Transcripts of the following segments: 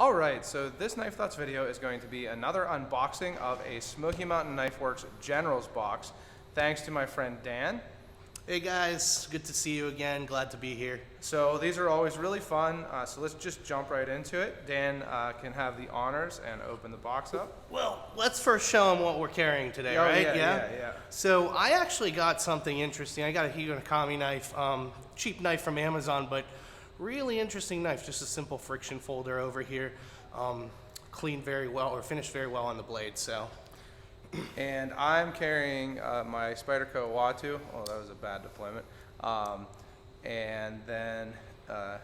Alright, so this Knife Thoughts video is going to be another unboxing of a Smoky Mountain Knife Works Generals box, thanks to my friend Dan. Hey guys, good to see you again, glad to be here. So these are always really fun, so let's just jump right into it. Dan can have the honors and open the box up. Well, let's first show them what we're carrying today, right? Yeah. So I actually got something interesting. I got a Higurikami knife, cheap knife from Amazon, but really interesting knife. Just a simple friction folder over here, cleaned very well, or finished very well on the blade. So. And I'm carrying my Spyderco Watu. Oh, that was a bad deployment. And then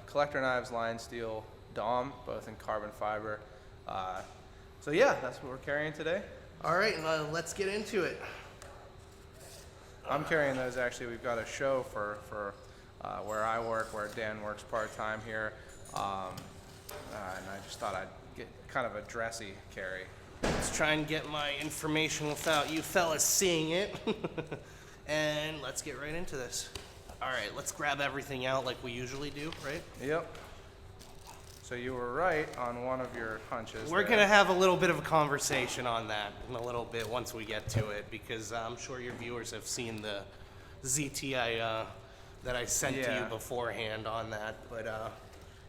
collector knives, line steel, Dom, both in carbon fiber. So yeah, that's what we're carrying today. All right, let's get into it. I'm carrying those. Actually, we've got a show for where I work, where Dan works part-time here. And I just thought I'd get kind of a dressy carry. Let's try and get my information without you fellas seeing it. And let's get right into this. All right, let's grab everything out like we usually do, right? Yep. So you were right on one of your hunches. We're going to have a little bit of a conversation on that in a little bit once we get to it, because I'm sure your viewers have seen the ZT that I sent to you beforehand on that. But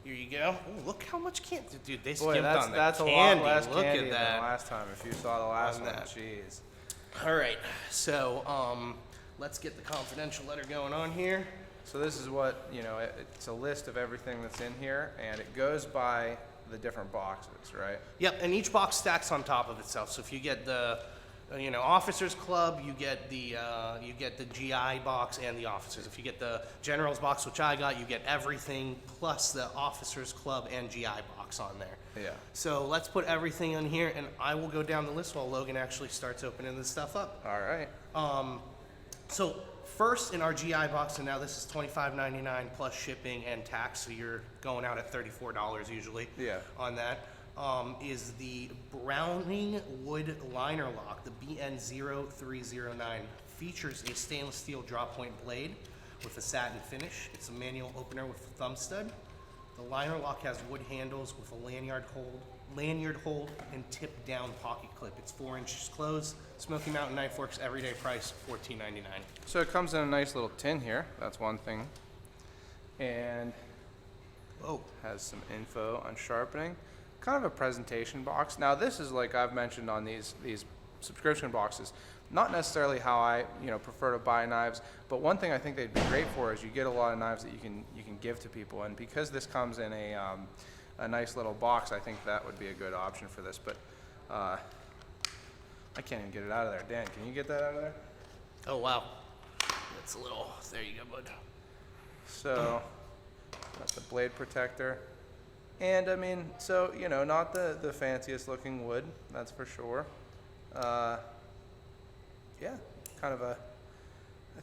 here you go. Ooh, look how much candy. Dude, they skipped on the that's candy. A lot less look candy at that. than last time. If you saw the last one, that. jeez. All right, so let's get the confidential letter going on here. So this is what, it's a list of everything that's in here, and it goes by the different boxes, right? Yep, and each box stacks on top of itself. So if you get the, Officers Club, you get the GI box and the Officers. If you get the Generals box, which I got, you get everything plus the Officers Club and GI box on there. Yeah. So let's put everything in here, and I will go down the list while Logan actually starts opening this stuff up. All right. So first in our GI box, and now this is $25.99 plus shipping and tax, so you're going out at $34 usually. Yeah. On that. Is the Browning Wood Liner Lock, the BN0309. Features a stainless steel drop point blade with a satin finish. It's a manual opener with a thumb stud. The liner lock has wood handles with a lanyard hold, and tip down pocket clip. It's 4 inches closed. Smoky Mountain Knife Works, everyday price, $14.99. So it comes in a nice little tin here. That's one thing. And has some info on sharpening. Kind of a presentation box. Now this is, like I've mentioned on these subscription boxes, not necessarily how I prefer to buy knives, but one thing I think they'd be great for is you get a lot of knives that you can give to people, and because this comes in a nice little box, I think that would be a good option for this. But I can't even get it out of there. Dan, can you get that out of there? Oh wow, that's a little. There you go, bud. So that's the blade protector. And I mean, so, not the fanciest looking wood, that's for sure. Yeah, kind of I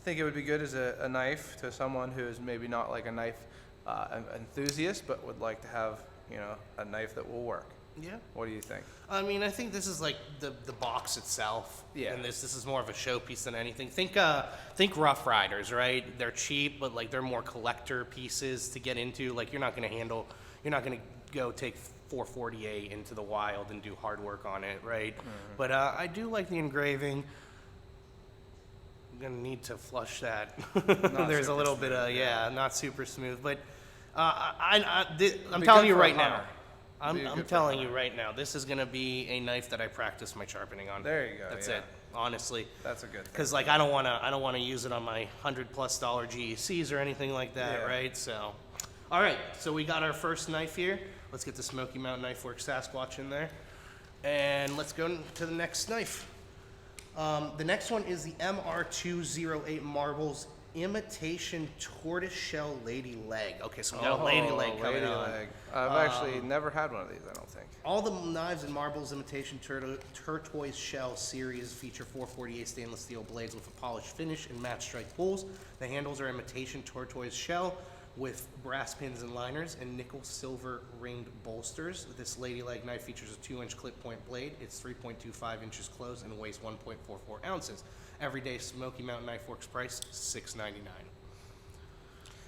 think it would be good as a knife to someone who is maybe not like a knife enthusiast, but would like to have, a knife that will work. Yeah. What do you think? I mean, I think this is like the box itself. Yeah. And this is more of a showpiece than anything. Think Rough Riders, right? They're cheap, but like they're more collector pieces to get into. Like you're not gonna go take 448 into the wild and do hard work on it, right? Mm-hmm. But I do like the engraving. I'm gonna need to flush that. There's a little bit of not super smooth, but I'm telling you right now. I'm telling you right now, this is gonna be a knife that I practice my sharpening on. There you go. That's it. Honestly, that's a good thing. Because like I don't wanna use it on my $100+ GECs or anything like that, right? So, all right. So we got our first knife here. Let's get the Smoky Mountain Knife Works Sasquatch in there, and let's go to the next knife. The next one is the MR208 Marbles Imitation Tortoiseshell Lady Leg. Okay, so we got a lady leg coming on. I've actually never had one of these, I don't think. All the knives in Marbles Imitation Tortoise Shell series feature 448 stainless steel blades with a polished finish and matte strike pulls. The handles are imitation tortoise shell with brass pins and liners and nickel silver ringed bolsters. This lady leg knife features a 2-inch clip point blade. It's 3.25 inches closed and weighs 1.44 ounces. Everyday Smoky Mountain Knife Works price, $6.99.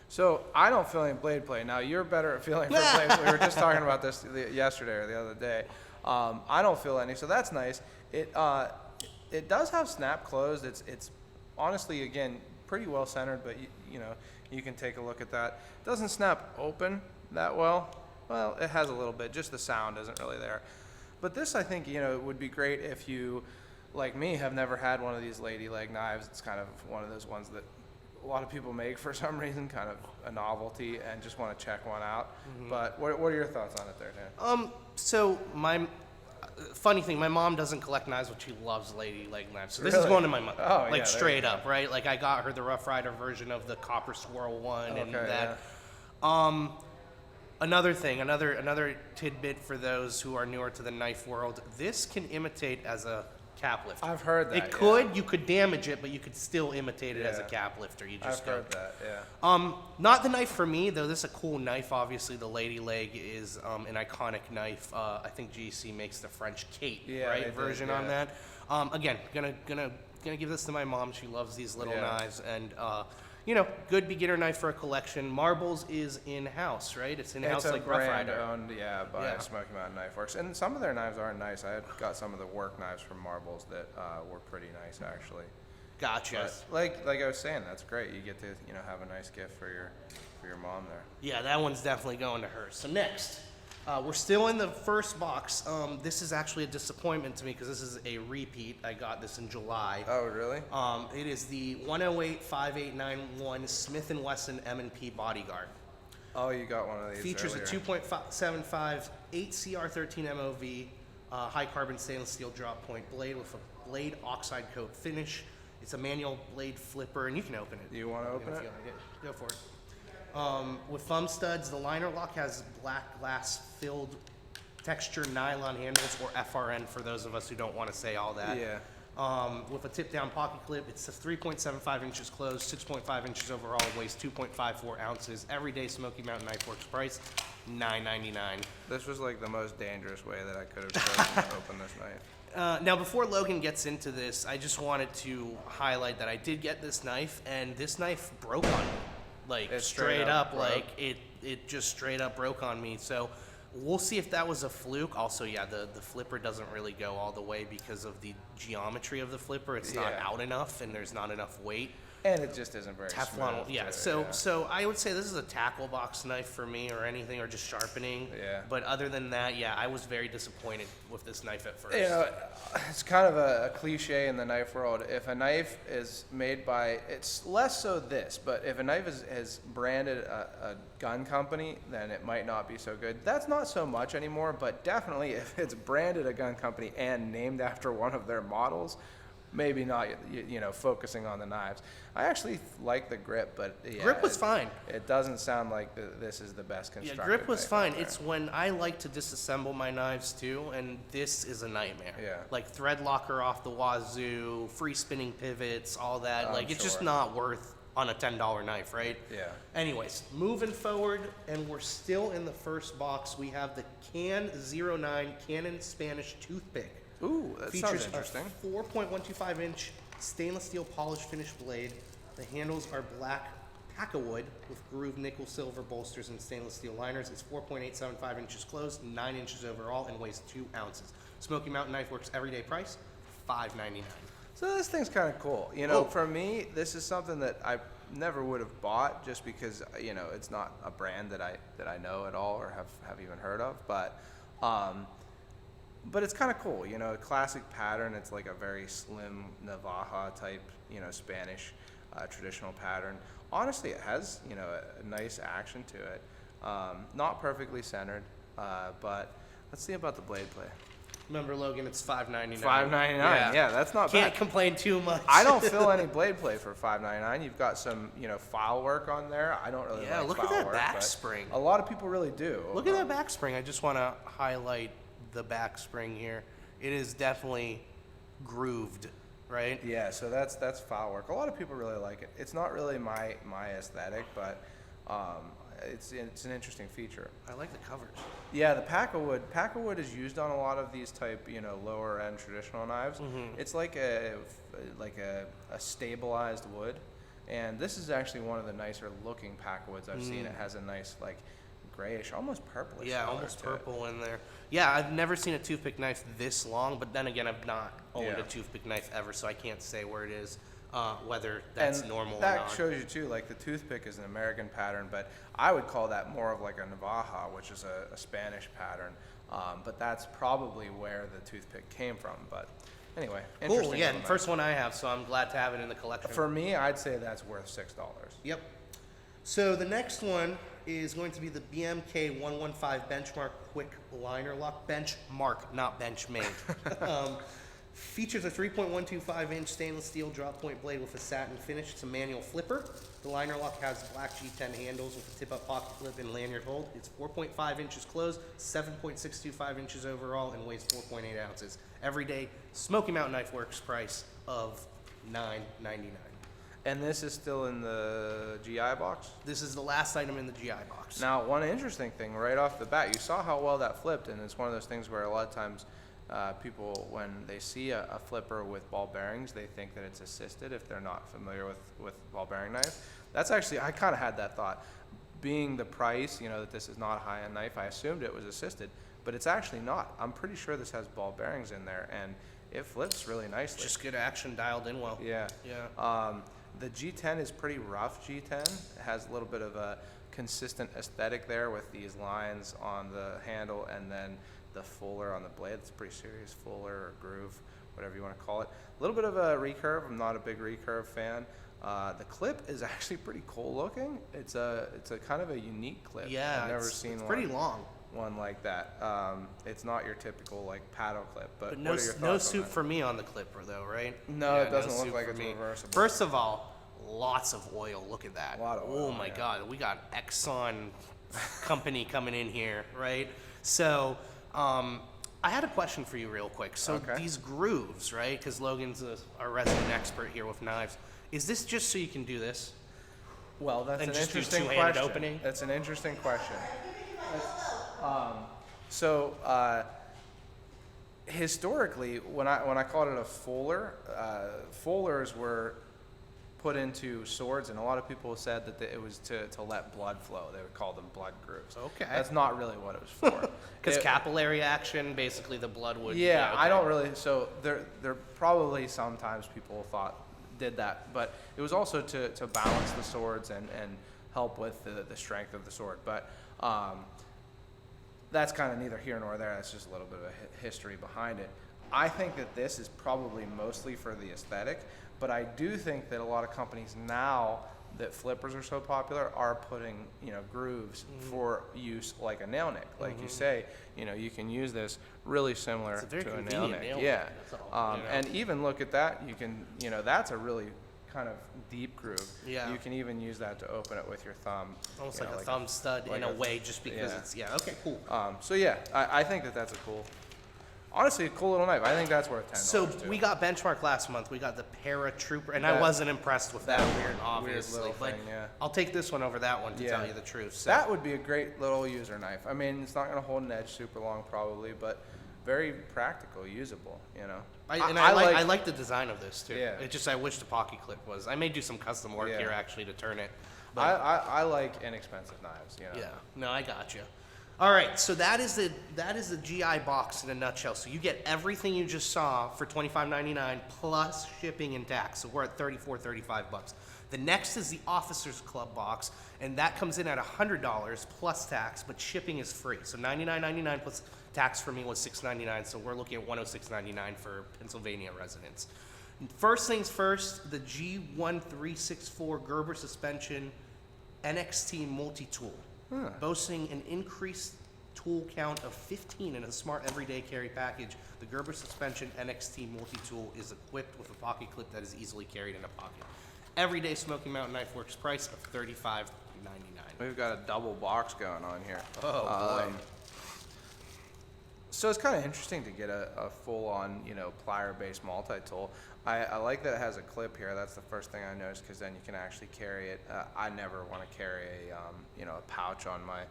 So I don't feel any blade play. Now you're better at feeling for blade. We were just talking about this yesterday or the other day. I don't feel any, so that's nice. It does have snap closed. It's honestly, again, pretty well centered, but you know, you can take a look at that. It doesn't snap open that well. Well, it has a little bit. Just the sound isn't really there. But this, I think, you know, would be great if you, like me, have never had one of these lady leg knives. It's kind of one of those ones that a lot of people make for some reason, kind of a novelty, and just want to check one out. Mm-hmm. But what are your thoughts on it there, Dan? So my funny thing, my mom doesn't collect knives, but she loves lady leg knives. So this Really? is going to my mother, Oh, like yeah, straight up, right? Like I got her the Rough Rider version of the Copper Swirl one, and that. Yeah. Another thing, another tidbit for those who are newer to the knife world. This can imitate as a cap lifter. I've heard that. It could. You could damage it, but you could still imitate it as a Yeah. cap lifter. You just I've heard that. Yeah. Not the knife for me, though. This is a cool knife. Obviously, the Lady Leg is an iconic knife. I think GC makes the French Kate version on that. Again, gonna give this to my mom. She loves these little knives, and you know, good beginner knife for a collection. Marbles is in-house, right? It's in-house like Rough Rider. Owned, by Smoky Mountain Knife Works. And some of their knives are nice. I had got some of the work knives from Marbles that were pretty nice, actually. Gotcha. But like I was saying, that's great. You get to, you know, have a nice gift for your mom there. Yeah, that one's definitely going to her. So next, we're still in the first box. This is actually a disappointment to me because this is a repeat. I got this in July. Oh, really? It is the 108-5891 Smith & Wesson M&P Bodyguard. Oh, you got one of these. Features earlier. a 2.75 8CR13 MOV high carbon stainless steel drop point blade with a blade oxide coat finish. It's a manual blade flipper, and you can open it. Do you want to open it? Go for it. With thumb studs, the liner lock has black glass filled texture nylon handles, or FRN for those of us who don't want to say all that. Yeah. With a tip down pocket clip, it's 3.75 inches closed, 6.5 inches overall, and weighs 2.54 ounces. Everyday Smoky Mountain Knife Works price, $9.99. This was like the most dangerous way that I could have chosen to open this knife. Now, before Logan gets into this, I just wanted to highlight that I did get this knife, and this knife broke on me. Like, It straight up, broke. like, it just straight up broke on me. So, we'll see if that was a fluke. Also, yeah, the flipper doesn't really go all the way because of the geometry of the flipper. It's not out enough, and there's not enough weight. And it just isn't very Teflon, smooth, yeah. too, So I would say this is a tackle box knife for me, or anything, or just sharpening. Yeah. But other than that, yeah, I was very disappointed with this knife at first. You know, it's kind of a cliche in the knife world. If a knife is made by, it's less so this, but if a knife is branded a gun company, then it might not be so good. That's not so much anymore, but definitely if it's branded a gun company and named after one of their models, maybe not, you know, focusing on the knives. I actually like the grip, but yeah, Grip was fine. It doesn't sound like this is the best Yeah, constructed grip was knife fine. out there. It's when I like to disassemble my knives too, and this is a nightmare. Yeah. Like thread locker off the wazoo, free spinning pivots, all that. Like it's just sure. not worth on a $10 knife, right? Yeah. Anyways, moving forward, and we're still in the first box. We have the Can 09 Canon Spanish toothpick. Ooh, that Features sounds interesting. a 4.125 inch stainless steel polished finish blade. The handles are black Packawood with grooved nickel silver bolsters and stainless steel liners. It's 4.875 inches closed, 9 inches overall, and weighs 2 ounces. Smoky Mountain Knife Works everyday price, $5.99. So this thing's kind of cool. You know, for me, this is something that I never would have bought just because, you know, it's not a brand that I know at all or have even heard of. But it's kind of cool. You know, a classic pattern. It's like a very slim Navaja type, you know, Spanish traditional pattern. Honestly, it has, you know, a nice action to it. Not perfectly centered, but let's see about the blade play. Remember, Logan, it's $5.99. $5.99. Yeah, that's not Can't bad. complain too much. I don't feel any blade play for $5.99. You've got some, you know, file work on there. I don't really Yeah, like look file at that work, back but spring. A lot of people really do. Look at that back spring. I just want to highlight the back spring here. It is definitely grooved, right? Yeah, so that's file work. A lot of people really like it. It's not really my aesthetic, but it's an interesting feature. I like the covers. Yeah, the Packawood is used on a lot of these type, you know, lower end traditional knives. Mm-hmm. It's like a stabilized wood. And this is actually one of the nicer looking packwoods I've seen. It has a nice like grayish, almost purplish Yeah, color almost to it. purple in there. Yeah, I've never seen a toothpick knife this long, but then again, I've not owned Yeah. a toothpick knife ever, so I can't say where it is, whether that's And normal or that not. shows you too, like the toothpick is an American pattern, but I would call that more of like a Navaja, which is a Spanish pattern. But that's probably where the toothpick came from. But anyway, Cool, interesting yeah, little knife. first one I have, so I'm glad to have it in the collection. For me, I'd say that's worth $6. Yep. So the next one is going to be the BMK 115 Benchmark Quick Liner Lock. Benchmark, not Benchmade. Features a 3.125-inch stainless steel drop point blade with a satin finish. It's a manual flipper. The liner lock has black G10 handles with a tip-up pocket clip and lanyard hold. It's 4.5 inches closed, 7.625 inches overall, and weighs 4.8 ounces. Everyday Smoky Mountain Knife Works price of $9.99. And this is still in the GI box? This is the last item in the GI box. Now, one interesting thing right off the bat, you saw how well that flipped, and it's one of those things where a lot of times people, when they see a flipper with ball bearings, they think that it's assisted if they're not familiar with ball bearing knives. That's actually, I kind of had that thought. Being the price, that this is not a high-end knife, I assumed it was assisted, but it's actually not. I'm pretty sure this has ball bearings in there, and it flips really nicely. Just good action dialed in well. Yeah. Yeah. The G10 is pretty rough G10. It has a little bit of a consistent aesthetic there with these lines on the handle and then the fuller on the blade. It's a pretty serious fuller or groove, whatever you want to call it. A little bit of a recurve. I'm not a big recurve fan. The clip is actually pretty cool looking. It's a kind of a unique clip. Yeah, I've never it's seen pretty long. one like that. It's not your typical like paddle clip, but But what no, are your thoughts no on suit that? for me on the clipper though, right? No, Yeah, it doesn't suit look like for it's me. reversible. First of all, lots of oil. Look at that. A lot of Oh oil, my yeah. God, we got Exxon company coming in here, right? So, I had a question for you real quick. So Okay. these grooves, right? Because Logan's our resident expert here with knives. Is this just so you can do this? Well, that's And an just do interesting two-handed question. opening? That's an interesting question. Historically, when I called it a fuller, fullers were put into swords, and a lot of people said that it was to let blood flow. They would call them blood grooves. Okay. That's not really what it was for. Because It- capillary action, basically the blood would. Yeah, okay. I don't really. So there probably sometimes people did that, but it was also to balance the swords and help with the strength of the sword. But that's kind of neither here nor there. That's just a little bit of a history behind it. I think that this is probably mostly for the aesthetic, but I do think that a lot of companies now that flippers are so popular are putting grooves for use like a nail nick. Like you say, you can use this really similar It's a very to a nail convenient nick. nail Yeah, nick, that's all, and even look at that. You can that's a really kind of deep groove. Yeah. You can even use that to open it with your thumb. Almost you like know, a thumb stud like in a a- way, just because yeah. it's okay, cool. So yeah, I think that's a cool, honestly, a cool little knife. I think that's worth $10. So too. we got Benchmark last month. We got the Paratrooper, and I That- wasn't impressed with that that weird, weird obviously. little but thing, yeah. I'll take this one over that one to Yeah. tell you the truth. So. That would be a great little user knife. I mean, it's not going to hold an edge super long probably, but very practical, usable. I like the design of this too. Yeah. It just I wish the pocket clip was. I may do some custom work Yeah. here actually to turn it. But I like inexpensive knives. yeah, no, I got you. All right, so that is the GI box in a nutshell. So you get everything you just saw for $25.99 plus shipping and tax. So we're at $34.35. The next is the Officers Club box, and that comes in at $100 plus tax, but shipping is free. So $99.99 plus tax for me was $6.99. So we're looking at $106.99 for Pennsylvania residents. First things first, the G1364 Gerber suspension NXT multi-tool. Boasting an increased tool count of 15 in a smart everyday carry package, the Gerber Suspension NXT multi-tool is equipped with a pocket clip that is easily carried in a pocket. Everyday Smoky Mountain Knife Works price of $35.99. We've got a double box going on here. Oh, boy. So it's kind of interesting to get a full-on, plier-based multi-tool. I like that it has a clip here. That's the first thing I noticed, because then you can actually carry it. I never want to carry a pouch on my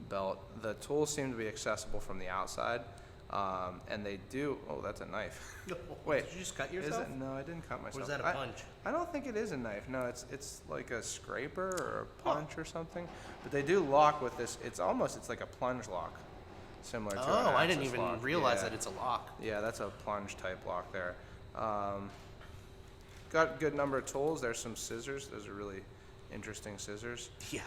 belt. The tools seem to be accessible from the outside. And they do. Oh, that's a knife. Wait, did you just cut Is yourself? it? No, I didn't cut myself. Or is that a punch? I don't think it is a knife. No, it's like a scraper or a punch or something. But they do lock with this. It's like a plunge lock, similar to. Oh, an I didn't axis even lock. realize Yeah. that it's a lock. Yeah, that's a plunge type lock there. Got a good number of tools. There's some scissors. Those are really interesting scissors. Yeah.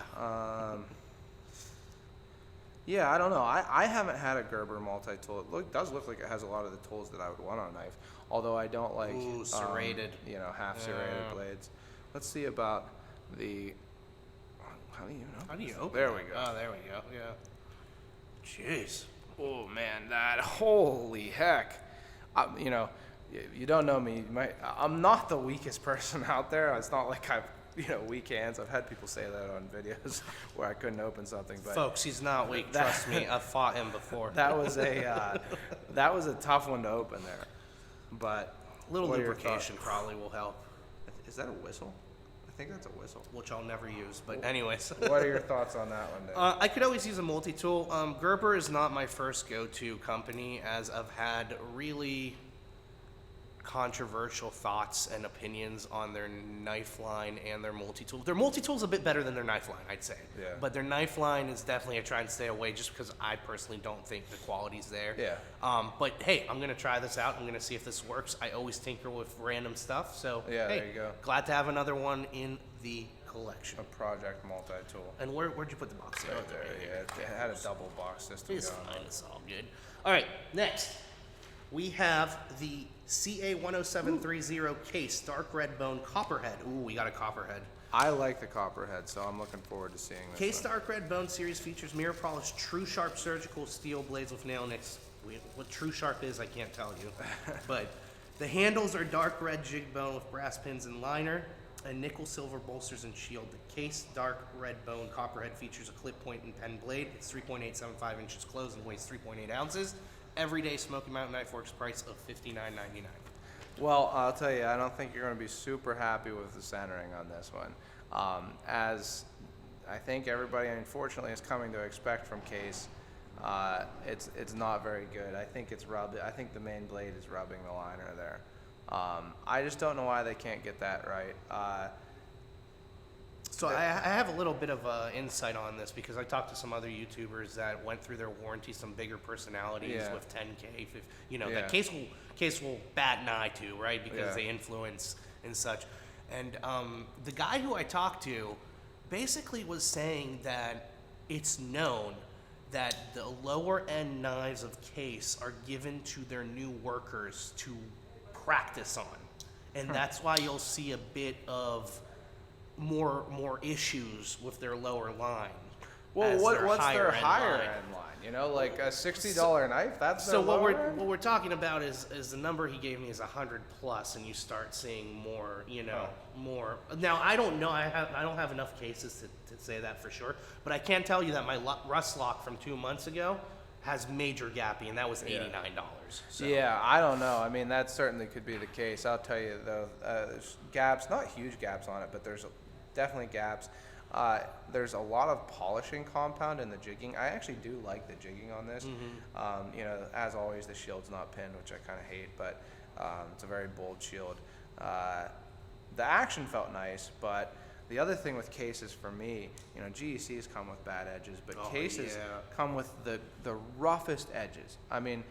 Yeah, I don't know. I haven't had a Gerber multi-tool. It does look like it has a lot of the tools that I would want on a knife. Although I don't like serrated. Half serrated blades. Let's see about the. How do you know? How do you open There it? we go. Oh, there we go. Yeah. Jeez. Oh man, that holy heck! You don't know me. I'm not the weakest person out there. It's not like I've weak hands. I've had people say that on videos where I couldn't open something. But Folks, he's not weak. Trust me, I've fought him before. that was a tough one to open there. But A little what are your lubrication thoughts? probably will help, Is that a whistle? I think that's a whistle. which I'll never use. But anyways. What are your thoughts on that one, Dave? I could always use a multi-tool. Gerber is not my first go-to company, as I've had really controversial thoughts and opinions on their knife line and their multi-tool. Their multi-tool's a bit better than their knife line, I'd say. Yeah. But their knife line is definitely a try and stay away, just because I personally don't think the quality's there. Yeah. But hey, I'm gonna try this out. I'm gonna see if this works. I always tinker with random stuff, so Yeah, hey, there you go. glad to have another one in the collection. A project multi-tool. And where'd you put the box? Right there, yeah. It had a double box system It's going fine, on. it's all good. All right, next we have the CA10730 case, dark red bone copperhead. Ooh, we got a copperhead. I like the copperhead, so I'm looking forward to seeing this Case one. dark red bone series features mirror polished true sharp surgical steel blades with nail nicks. What true sharp is, I can't tell you. But the handles are dark red jig bone with brass pins and liner, and nickel silver bolsters and shield. The case dark red bone copperhead features a clip point and pen blade. It's 3.875 inches closed and weighs 3.8 ounces. Everyday Smoky Mountain Knife Works price of $59.99. Well, I'll tell you, I don't think you're going to be super happy with the centering on this one. As I think everybody, unfortunately, is coming to expect from Case, it's not very good. I think it's rubbed. I think the main blade is rubbing the liner there. I just don't know why they can't get that right. So I have a little bit of insight on this because I talked to some other YouTubers that went through their warranty, some bigger personalities Yeah. with 10K, Yeah. that case will bat an eye to, right? Because Yeah. they influence and such. And the guy who I talked to basically was saying that it's known that the lower end knives of Case are given to their new workers to practice on. And that's why you'll see a bit of more issues with their lower line. Well, what's their higher-end higher line. end line? Like a $60 knife? That's So their what lower end? we're talking about is the number he gave me is 100 plus, and you start seeing more, more. Now I don't know. I don't have enough cases to say that for sure, but I can tell you that my rust lock from 2 months ago has major gappy, and that was $89. So. Yeah, I don't know. I mean, that certainly could be the case. I'll tell you, though, there's gaps, not huge gaps on it, but there's definitely gaps. There's a lot of polishing compound in the jigging. I actually do like the jigging on this. As always, the shield's not pinned, which I kind of hate, but it's a very bold shield. The action felt nice, but the other thing with cases for me, GECs come with bad edges, but cases come with the roughest edges. I mean,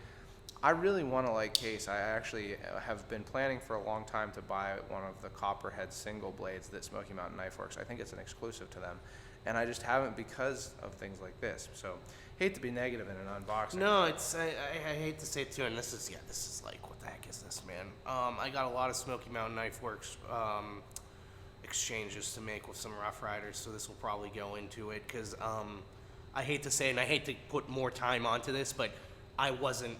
I really want to like Case. I actually have been planning for a long time to buy one of the Copperhead single blades that Smoky Mountain Knife Works. I think it's an exclusive to them, and I just haven't because of things like this. So, hate to be negative in an unboxing. No, it's I hate to say it too, and this is like, what the heck is this, man? I got a lot of Smoky Mountain Knife Works exchanges to make with some Rough Riders, so this will probably go into it because I hate to say it, and I hate to put more time onto this, but I wasn't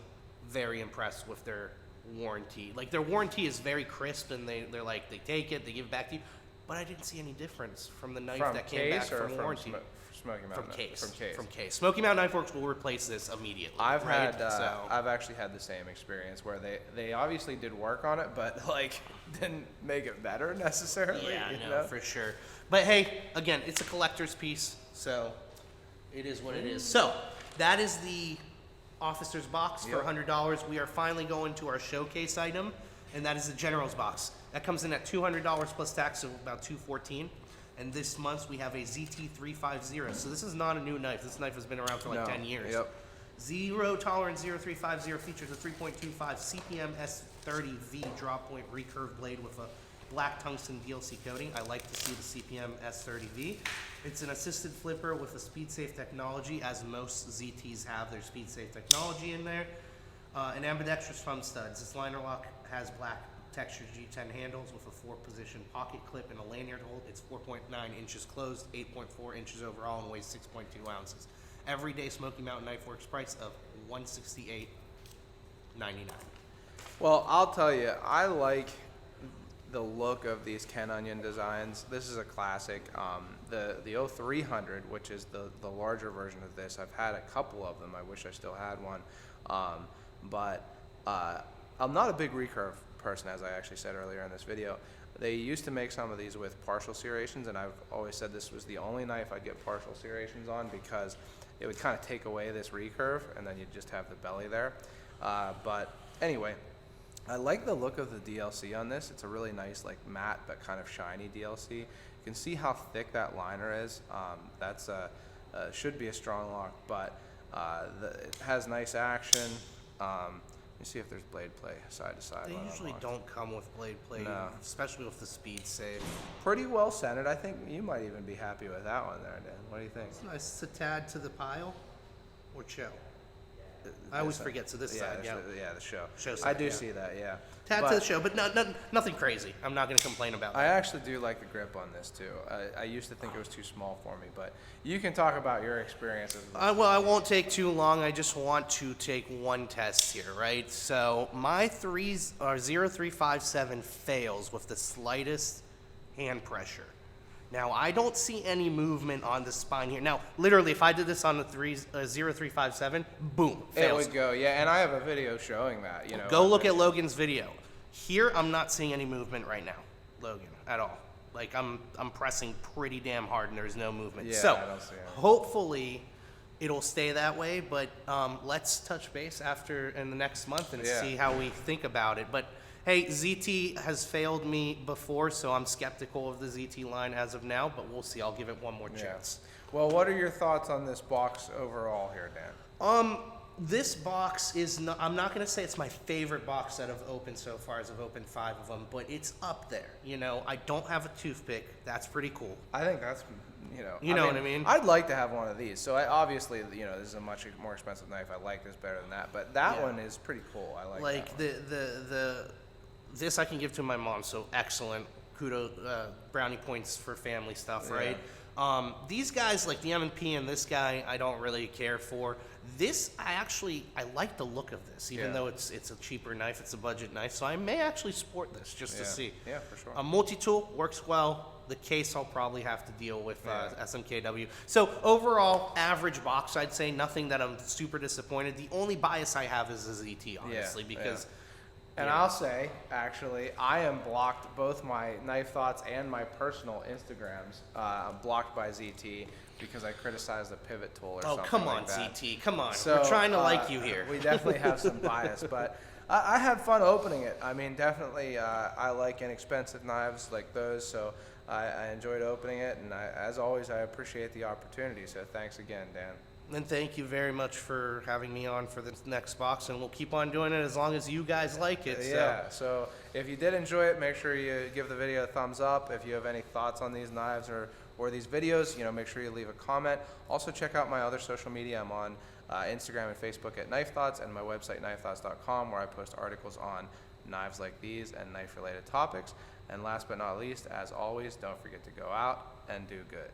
very impressed with their warranty. Like, their warranty is very crisp, and they're like, they take it, they give it back to you, but I didn't see any difference from the knife that came back from warranty. Smoky Mountain. From Case. Smoky Mountain Knife Works will replace this immediately. I've actually had the same experience where they obviously did work on it, but didn't make it better necessarily. Yeah, for sure. But hey, again, it's a collector's piece, so it is what it is. So that is the officer's box for $100. We are finally going to our showcase item, and that is the general's box. That comes in at $200 plus tax, so about $214. And this month we have a ZT350. So this is not a new knife. This knife has been around for like 10 years. Yep. Zero tolerance 0350 features a 3.25 CPM S30V drop point recurve blade with a black tungsten DLC coating. I like to see the CPM S30V. It's an assisted flipper with a speed safe technology, as most ZTs have their speed safe technology in there. And ambidextrous thumb studs. This liner lock has black textured G10 handles with a 4-position pocket clip and a lanyard hold. It's 4.9 inches closed, 8.4 inches overall, and weighs 6.2 ounces. Everyday Smoky Mountain Knife Works price of $168.99. Well, I'll tell you, I like the look of these Ken Onion designs. This is a classic. The 0300, which is the larger version of this, I've had a couple of them. I wish I still had one. But I'm not a big recurve person, as I actually said earlier in this video. They used to make some of these with partial serrations, and I've always said this was the only knife I'd get partial serrations on because it would kind of take away this recurve, and then you'd just have the belly there. But anyway, I like the look of the DLC on this. It's a really nice, like, matte but kind of shiny DLC. You can see how thick that liner is. That's should be a strong lock, but it has nice action. Let me see if there's blade play side to side. They usually don't come with blade play, No. especially with the speed save. Pretty well centered. I think you might even be happy with that one there, Dan. What do you think? It's nice to tad to the pile or show. I always forget. So this side, yeah. The show. Show I side, do yeah. see that, yeah. Tad to the show, but nothing crazy. I'm not going to complain about I that. actually do like the grip on this too. I used to think it was too small for me, but you can talk about your experiences. Well, I won't take too long. I just want to take one test here, right? So my 0357 fails with the slightest hand pressure. Now, I don't see any movement on the spine here. Now, literally, if I did this on the 0357, boom, fails. It would go, yeah, and I have a video showing that, you know. Go look at Logan's video. Here, I'm not seeing any movement right now, Logan, at all. Like, I'm pressing pretty damn hard and there's no movement. Yeah, So, I don't see it. hopefully, it'll stay that way, but let's touch base in the next month and Yeah. see how we think about it. But hey, ZT has failed me before, so I'm skeptical of the ZT line as of now, but we'll see. I'll give it one more chance. Well, what are your thoughts on this box overall here, Dan? This box is not, I'm not going to say it's my favorite box that I've opened so far, as I've opened 5 of them, but it's up there. You know, I don't have a toothpick. That's pretty cool. I think that's, You know what I mean? I'd like to have one of these. So I obviously, this is a much more expensive knife. I like this better than that, but that Yeah. one is pretty cool. I like that one. This I can give to my mom, so excellent. Kudos, brownie points for family stuff, right? These guys, like the M&P and this guy, I don't really care for. This, I like the look of this, even though it's a cheaper knife, it's a budget knife, so I may actually sport this just to see. Yeah, for sure. A multi-tool works well. The case I'll probably have to deal with SMKW. So overall, average box, I'd say. Nothing that I'm super disappointed. The only bias I have is the ZT, honestly, because... And I'll say, actually, I am blocked, both my Knife Thoughts and my personal Instagrams, blocked by ZT because I criticized the pivot tool or something come like on, that. ZT, come on. So, We're trying to like you here. We definitely have some bias, but I had fun opening it. I mean, definitely, I like inexpensive knives like those, so I enjoyed opening it, and as always, I appreciate the opportunity, so thanks again, Dan. And thank you very much for having me on for the next box, and we'll keep on doing it as long as you guys like it. Yeah, so if you did enjoy it, make sure you give the video a thumbs up. If you have any thoughts on these knives or these videos, make sure you leave a comment. Also, check out my other social media. I'm on Instagram and Facebook at Knife Thoughts, and my website, knifethoughts.com, where I post articles on knives like these and knife-related topics. And last but not least, as always, don't forget to go out and do good.